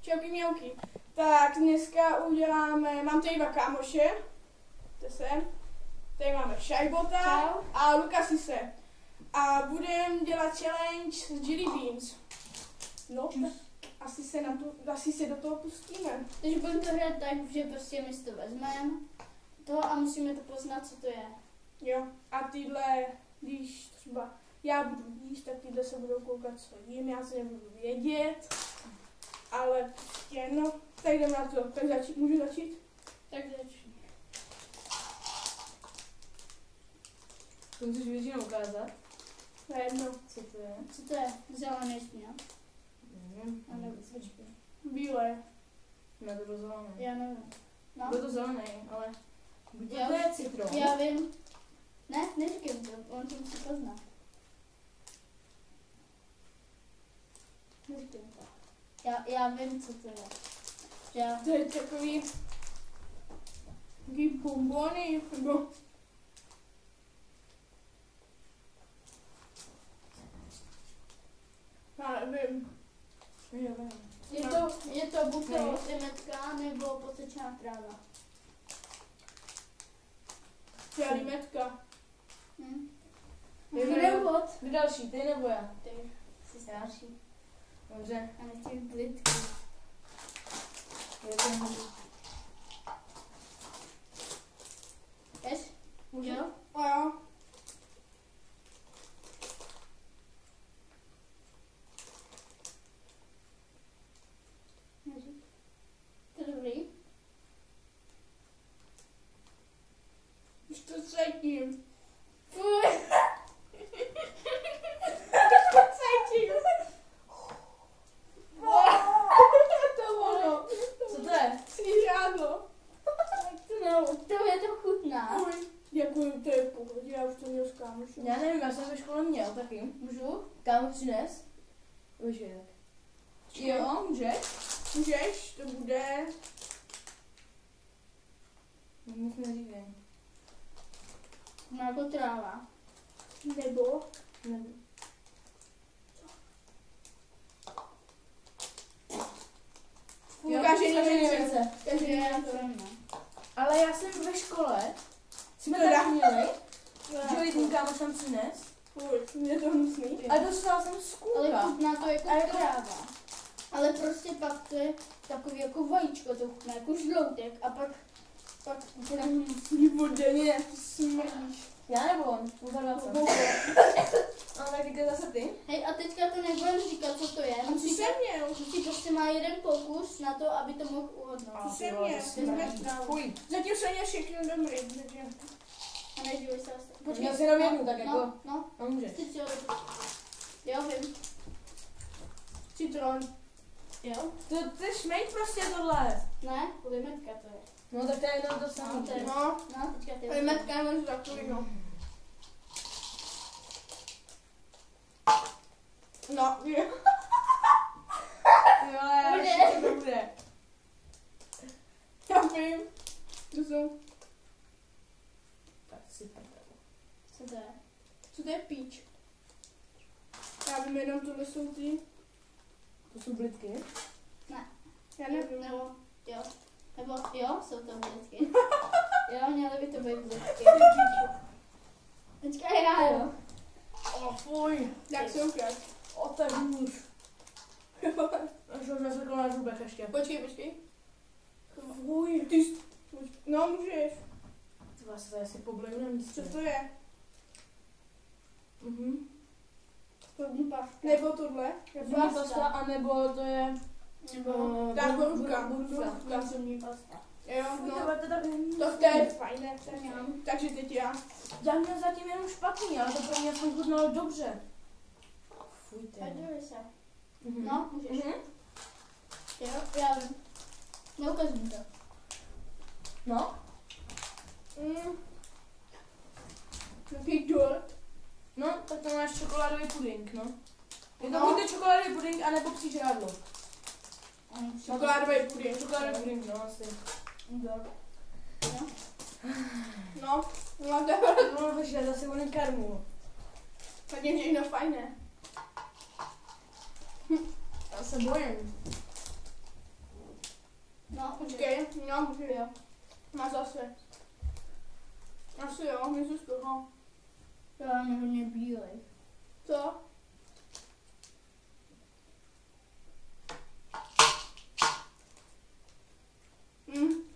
Čauky měuky. Tak dneska uděláme, mám tady 2 kámoše, to jsem. Tady máme Šajbota. Čau. A Lukasise. A budeme dělat challenge s Jelly Beans. No, tak asi se do toho pustíme. Takže budeme to hrát tak, že prostě my si to vezmeme a musíme to poznat, co to je. Jo, a tyhle, když třeba já budu jíst, tak tyhle se budou koukat, co jím, já se nebudu vědět. Ale prostě, no, tak jdeme na to. Tak můžu začít? Tak začni. To musíš většinou ukázat. Najednou. Co to je? Co to je? Zelený směr? Nevím. A nebo počkej. Bílé. Ne, to bylo zelené. Já nevím. No. Bylo to zelené, ale... Buď Já to je už- citron. Já vím. Ne, neříkej to, on to musí poznat. Neříkej to. Já vím, co to je. Já... To je takový bonbony, nebo... Já nevím. Jo, vím. Je to buď to limetka, nebo posečená tráva. To je limetka. Kdo úvod? Kdo další, ty nebo já? Ty jsi starší. Dobře. A nechci blitky. Je to můžu. Jdeš? Můžu? Jo? A jo. To je dobrý? Už to cítím. Fuj. To cítím. To ono. Co to je? Svířádlo. No, to je to chutná. Uj. Děkuji, to je v pohodě, já už to měl s kámošem. Já nevím, já jsem ve škole měl taky. Můžu? Kámo přines? Počkej tak. Jo, můžeš? Můžeš, to bude... Nic neříkej. No jako tráva. Nebo... Nevím. Ukážení ukážení vejce. vejce. Ukážení Já to vejce. vím. Ale já jsem ve škole, jsme To dá. tak měli, že jeden kámoš tam přines Fuj, je to hnusný. a dostala jsem Ale skůra. chutná to jako A jako- tráva. Ale prostě pak to je takový jako vajíčko, to chutná jako žloutek a pak úplně... Výborně, smrdíš. Já nebo on? Oba dva jsem. Ale tak teďka zase ty. Hej, a teďka to nebudem říkat, co to je. A co Musíte, jsem měl? prostě má jeden pokus na to, aby to mohl uhodnout. Co jsem ty vole, měl? to Vezmeš smrdí. trávu. Fuj. Zatím jsem měl všechno dobrý, takže... A nedívej se. Měl jsi jenom jednu, tak jako. No, No můžeš. ty si jo, vím. Citron. Jo? To je šmejt prostě tohle. Ne, limetka to je. No tak to je jenom to samé. No, to je- No, No, teďka ty. limetka je možná takový, no. No, je. Jo, já Bude. ještě to bude. Já vím. To jsou... Tak si prdel. Co to je? Co to je píč? Já vím, jenom tohle jsou ty... To jsou blitky. Já nevím. Nebo, jo. Nebo, jo, jsou to blitky. Jo, měly by to být blitky. Teďka já, jo. O, fuj. Jak se ukrát? O, to je hůř. Až ho zasekl na zubech ještě. Počkej. Fuj, ty jsi... No, můžeš. Ty vás se asi pobleju na místě. Co to je? Zubní pasta. Nebo tohle? Zubní pasta, anebo to je... Nebo Tak borůvka. borůvka. Zubní pasta. Jo, Fuj, no. to To je fajné. Jo. Takže teď já. Já měl zatím jenom špatný, ale to pro mě aspoň chutnalo dobře. Fuj, ty. Tak dívej se. Mhm. No, můžeš. Mhm. Jo, já vím. Neukaž mi to. No, Takový dort. no, tak to máš čokoládový puding, no. Je to No. buď to čokoládový puding, anebo psí žrádlo. Čokoládový puding. Čokoládový puding, no asi. Jo. No, no to je No, počkej, zase budem karmu. hodně všechno fajné. Já se bojím. No, Počkej, no může. Jo. Má zase. Asi jo, něco z toho. To je hodně bílej. Co?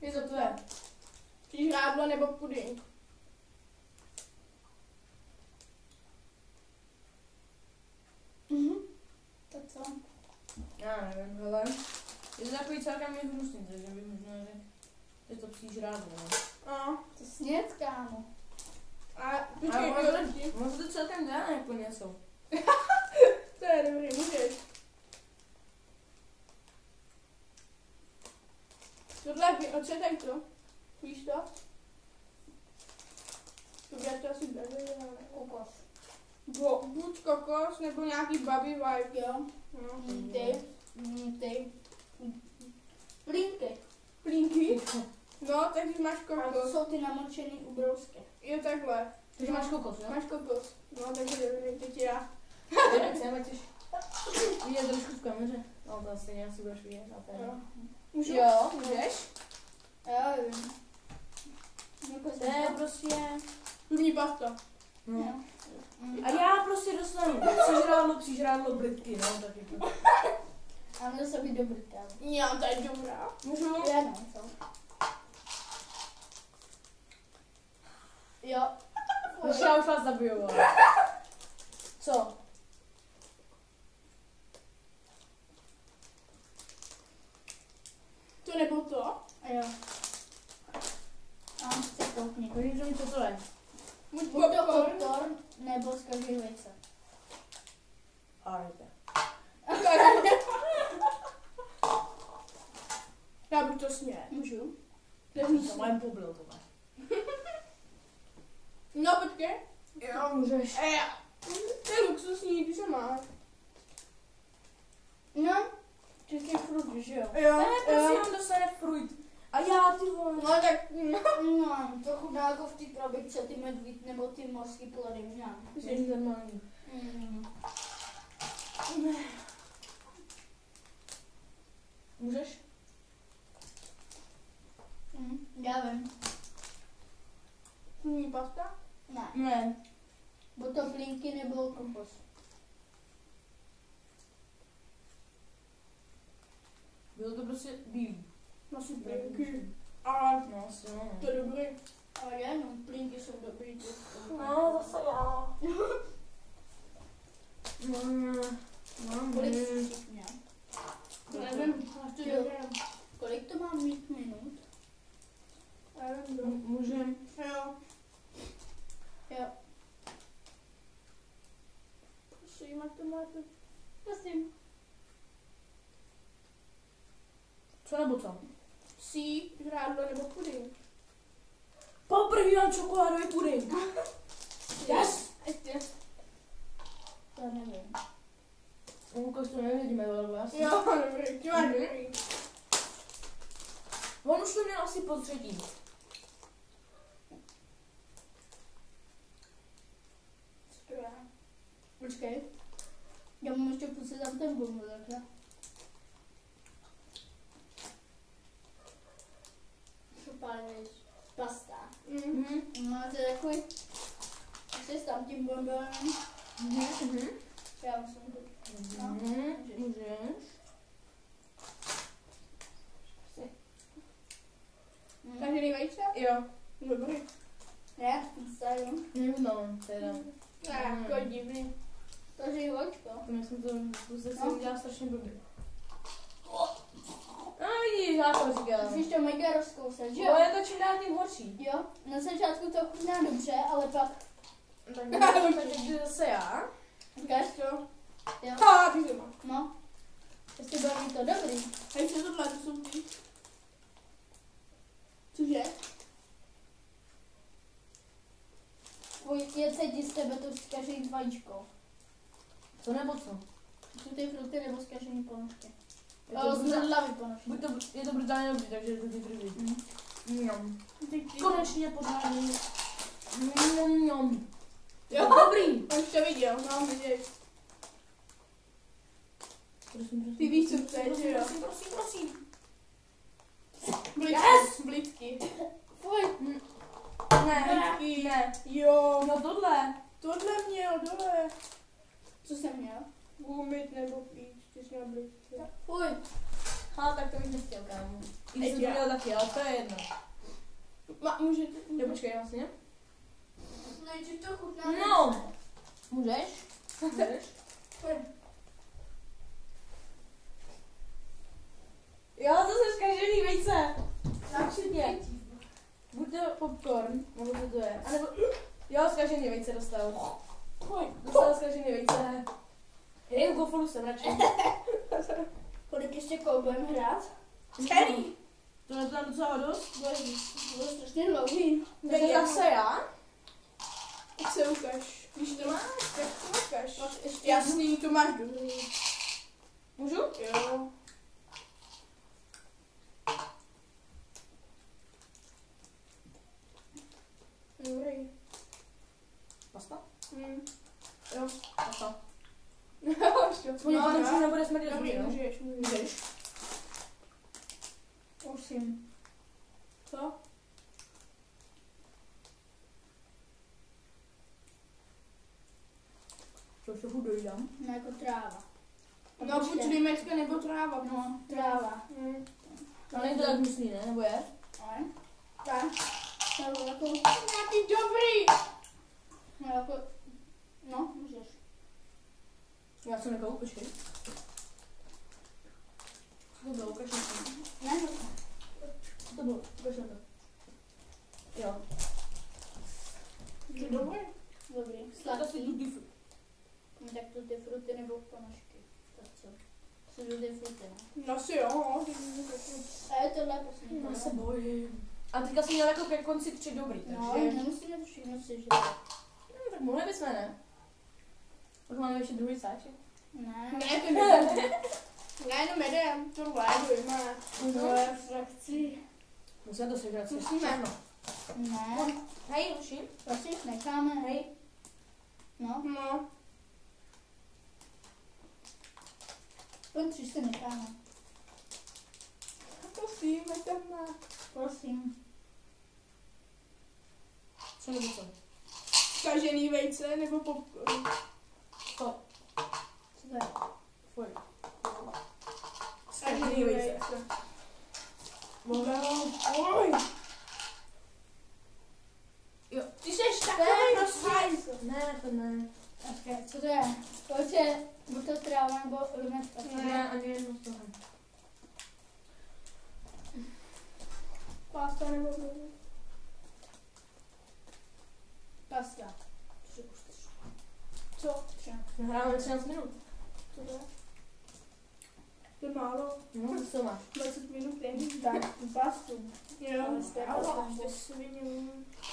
Je to tvé. Žrádlo nebo puding? To co? Já nevím, hele. Je to takový celkem hnusný, takže bych možná řekl, že to psí žrádlo, no. A, To sněd, kámo. počkej, jo, Ono to celkem dá jako něco. to je dobrý, můžeš. Tohle, odčetaj to. Víš to? To bude to asi baby, ale... Kokos. Buď kokos, nebo nějaký baby vibe. Jo. No. Ty. Plínky. Plínky? No, takže máš A to kokos. jsou ty namočený ubrousky. Jo, takhle. Takže máš kokos, jo? Máš kokos. No, takže dobrý, teď já. Tak se chceš vidět trošku v kameře. No to asi asi budeš vidět na té. Jo. Můžu? Jo, můžeš? Já vím. To je prostě... První pasta. No. Mm. A já prostě dostanu přížrádlo britky, no, tak jako. A měl se být dobrý, kámo. Já, to je dobrá. Můžu? Já ne, co? Jo. Už já už vás zabiju, ale. Co? To nebo to? Jo. A se koukni. Podívejte mi, co to je. Buď Buď to popcorn. popcorn, nebo z každý vejce. Arete. Já bych to sněl. Můžu? To mám pobyl, to máš. No, počkej. Jo, můžeš. To je luxusní, když se máš. No. Český fruit, že jo? Jo, Ne, prostě on dostane fruit. A já, ty vole. No, tak, no. No, to chudá jako v té krabičce, ty medvíd nebo ty mořský plody, možná. Jsi normální. Můžeš? Já vím. První pasta? Ne. Ne. Buď to plínky nebo kokos. Bylo to prostě bílý. No, super. Ale No, asi jo. to je dobrý. Ale jenom plínky jsou dobrý. No, zase já. Kolik jsi měl? Nevím, až to Jo. nevím. Kolik to má mít minut? Nevím, kdo. Můžem. Jo. Jo. Prosím, jak to máte? Prosím. Co nebo co? Sí, žrádlo nebo puding? Poprvé mám čokoládový puding. Yes! Ještě. To nevím. Lukas to nevidíme, ale asi. Jo, dobrý, ty máš dobrý. On už to měl asi po třetí. Skvělé. Počkej. Já mám ještě pustit tam ten bombu, takhle. Šupálíš. Pasta. No, to je takový... Jsi s tam tím bonbonem. Já musím to... No. Můžeš. Každý vejce? Jo. Dobrý. Ne, stavím. Neznám teda. Ne, jako divný. To je živočko. Já jsem to se No. si udělala strašně blbě. A vidíš, já to říkám. Musíš to mega rozkousat, že Jo, jo? je to čím dál tím horší. Jo, na začátku to chutná dobře, ale pak... Tak jde zase já. Ukáž? Co? Jo. Ha, ty to máš. No. Jestli baví to dobrý. Hej, co tohle, to jsou ty? Cože? Je cítit z tebe to zkažený vajíčko. Co nebo co? Jsou ty fruty nebo zkažený ponožky. Je to Zrnlavý ponožky. je to brutálně dobrý, takže je to ty první. Ty. Konečně podání. Mňam. Jo, Dobrý. on už to viděl, no, vidíš. Prosím. Ty víš, co to je, že jo? Prosím. měl být. Fuj. Ha, tak to bych nechtěl, kámo. I když Ej, jsem to já. měl taky, ale to je jedno. Můžete... Jo, počkej, vlastně. Nejdřív to chutná. No. Můžeš? Můžeš? Jo, to jsou zkažený vejce. Určitě. Buď to popcorn, nebo co to je. A nebo... Jo, zkažený vejce dostal. Dostal zkažený vejce. Jdej, gofolu sem radši. Kolik ještě kol budeme hrát? Který? To je tam docela dost. Bylo strašně dlouhý. Takže zase já. Tak se ukaž. Když to máš, tak to ukaž. Máš ještě Jasný, to máš dobrý. Můžu? Jo. Dobrý. Pasta? Jo. Pasta. No, No, to už nebude smrdět Dobrý, zuby, no. můžeš. Musím. Co? To se chudo jídám. No jako tráva. No, buď limetka nebo tráva. No, tráva. Ale není to tak hnusný, ne? Nebo je? Ale? Tak. Nebo jako, Nějaký dobrý. no jako, no, můžeš. Já jsem nekou, počkej. Co to bylo? Ukaž mi to. Ne, no. Co to bylo? Ukaž mi to. Jo. To dobrý. Dobrý. To si Sladký. tutti frutti. No, tak to ty fruty nebo ponožky. Tak co? Jsou to ty fruty, ne? No si jo. A je tohle poslední. Já se bojím. A teďka jsem měl jako ke konci 3 dobrý, No, takže... nemusíme to všechno sežrat. No, tak mohli bychom, ne? Pak máme ještě druhý sáček. Ne. Ne, to ne. Ne, jenom jeden. To lédu, má. No, já frakci. Musíme to sežrat. Musíme. Ne. Hej, uši. Prosím, necháme. Hej. No, No. pojď 3 si necháme. Prosím, tam má. Prosím. Co nebo co? Zkažený vejce nebo popcorn. Co? Co to je? Fuj. Zkažený vejce. Oj. Jo. Ty seš To je takový prostě- Ne, to ne. Okay, co to je? Pojď je, buď to tráva nebo limetka. Ne, ani jedno z toho. Pasta nebo... Pasta. Co? Hráme 13 minut. Co to je? To je málo. No, co máš? 20 minut není. Tak, pastu. Jo, Ale jste ale pasta. to svině.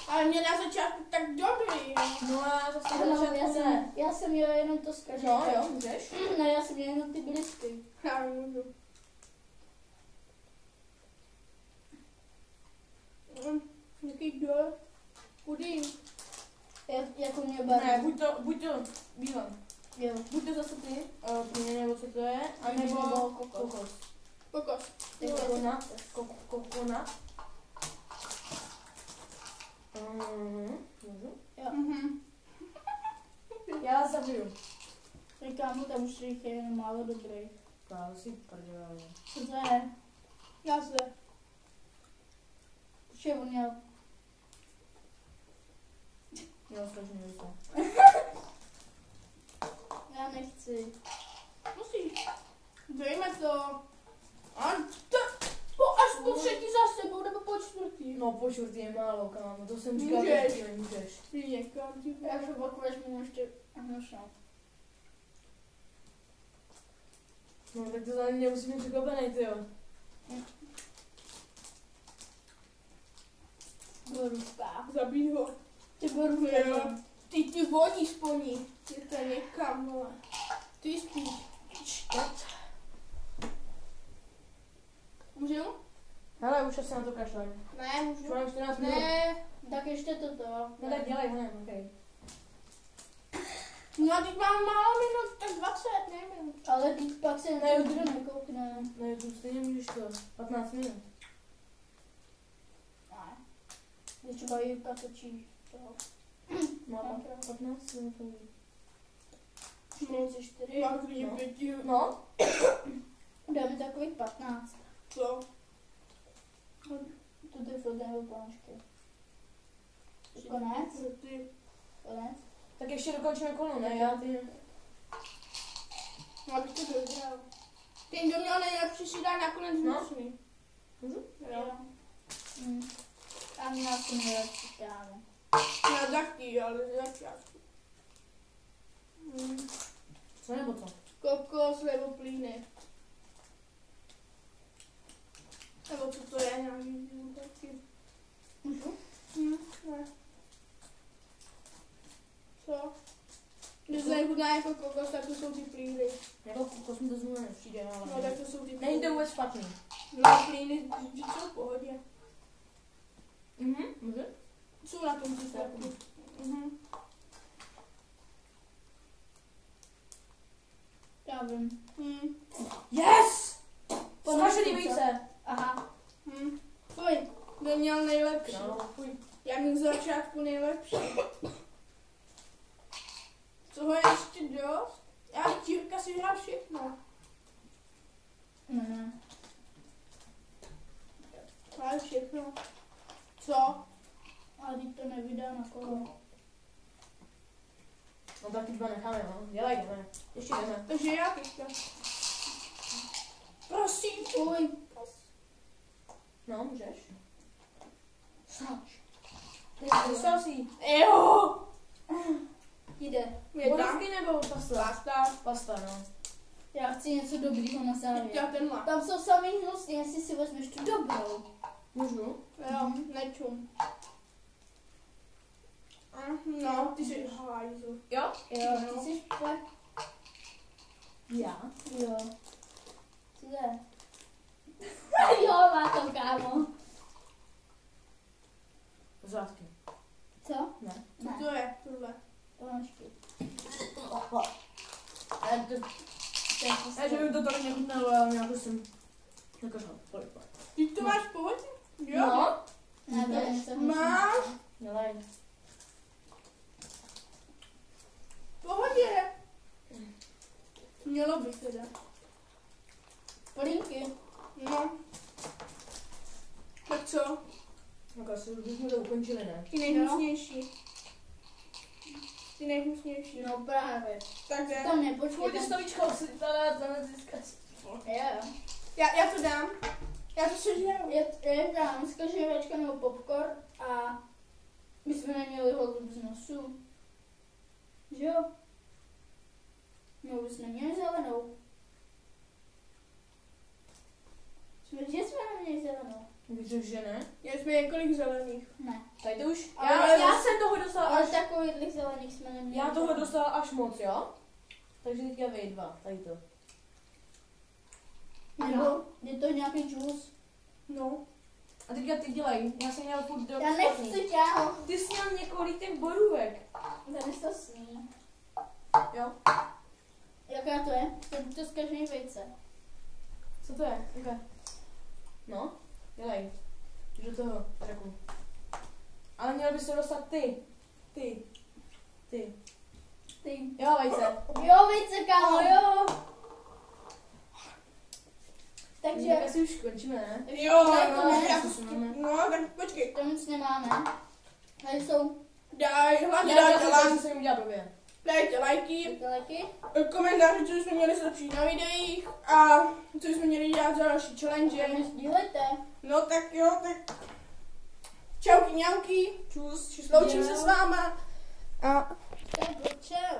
Ale mě na začátku tak dobrý. No a zase No, na začátku ne. já jsem měla jenom to zkažené. Jo, můžeš. Ne, já jsem měla jenom ty blízky. Já můžu. Jaký dole? Puding. Jako mě Ne, baví. buď to bílá. Jo. Buď to zase ty, půně, nebo co to je, anebo Nebo kokos. kokos. Kokos. Kokona. Kokona. Můžu? Jo. Já zabiju. Říkám, tam už jich je jen málo dobrý. Já si prdele. Co to je? Já se. Už je voněl. Jo, strašně nejsem. Já nechci. Musíš. Dejme to. A to až po třetí za sebou, nebo po čtvrtý. No, po čtvrtý je málo, kámo, to jsem říkal, Můžeš. že můžeš. Ty někam, ty Já už opakuješ mu ještě hnošnout. No, tak to za mě nemusím být překvapený, ty jo. Borůvka. zabít ho. Ty borůvka. Jo. Ty voníš po ní. Je to někam, vole. Ty spíš. Štět. Můžu? Hele, už asi na to kašlem. Ne, Už můžu. mám 14 minut. Ne, tak ještě toto. No tak dělej, hele, okej. No a teď mám málo minut, tak 20, nevím. Ale teď pak se na Ne, to nikdo nekoukne. Na YouTube stejně můžeš to. 15 minut. Ne. Když třeba Jirka točí toho. No a pak 15 minut. 44. Mám klidně No. 5. No, Dáme takových 15. Co? To ty furt nebo ponožky. Konec? Ty. Konec? tak ještě dokončíme kolo, ne? Já ty... Abych to dodělal. Ten, kdo měl nejlepší, si dá nakonec No. musí. Můžu? Jo. A měla jsem nejlepší právě. Já taky, ale z začátku. Co nebo co? Kokos nebo plíny. Nebo co to je, nějaký taky. Můžu? Ne. Co? Když se nechutná jako kokos, tak to jsou ty plíny. Jako kokos mi to zrovna nepřijde, ale... No tak to jsou ty plíny. Není to vůbec špatný. No plíny, ty jsou v pohodě. Můžu? Jsou na tom ty taky. Já vím. Yes! Ponožky, Snažený co? vejce. Aha. Fuj, kdo měl nejlepší? No, fuj. Já měl z začátku nejlepší. Toho je ještě dost? Já Čírka si hrá všechno. Ne. Hrá všechno. Co? Ale teď to nevydá na kolo. No tak ty dva necháme, no. Dělej, jdeme. Ještě jdeme. Takže já teďka. Prosím. Fuj. No, můžeš. Snaž. Dostal si jí. Jo. Jde. Je tam. Borůvky nebo pasta? Pasta. Pasta, no. Já chci něco dobrýho na závěr. Chtěla tenhle. Tam jsou samý hnusný, jestli si vezmeš tu dobrou. Můžu? Jo, nečum. No, ty jsi hajzl. Jo? Jo, ty jsi špek. Já? Jo. Co to je? Jo, má to, kámo. Pořádky. Co? Ne. Co to je, tohle? Ponožky. Ale to... To je prostě... Já, že mi to tak nechutnalo, ale nějak jsem... Nekažal, pojď. Ty to máš v pohodě? Jo? No. Ne, to je něco hnusný. Máš? Dělej. V pohodě. Mělo by teda. Polínky. No. Tak co? Tak asi už jsme to ukončili, ne? Ty nejhnusnější. Ty nejhnusnější. No právě. Takže. To nepočkej. Pojďte slovíčko, si to získat. Jo. Já to dám. Já to sežeru. Je dámská žiračka nebo popcorn a my jsme neměli holub z nosu. Že jo? No, už jsme neměli zelenou. Že jsme neměli zelenou. Víš, že ne? Měli jsme několik zelených. Ne. Tady to už... Ale- Já jsem toho dostala Ale až... takových zelených jsme neměli. Já toho dostala až moc, jo? Takže teďka vy dva, tady to. Nebo je to nějaký džus. No. A teďka ty dělej, já jsem měla furt do Já nechci ťáho. Ty jsi měl několik těch borůvek. Ten to sní. Jo? Jaká to je? To z každé vejce. Co to je? Okay. No, dělej. Jdu do toho, řeknu. Ale měl bys to dostat ty. Ty. Jo, vejce. Jo, vejce, kámo, jo. Takže, Tak asi už končíme, ne? Jo, Ne, to ne. No, tak počkej. to nic nemáme. Tady jsou Hlavně Já dajte jsem like. se jim udělat blbě. Dajte lajky. tyteleky. Komentáře, co jsme měli zlepšit na videích a co jsme měli dělat za další challenge. Sdílejte. No tak jo, tak čauky, mňauky, Čus, loučím se s váma a Tak, čau.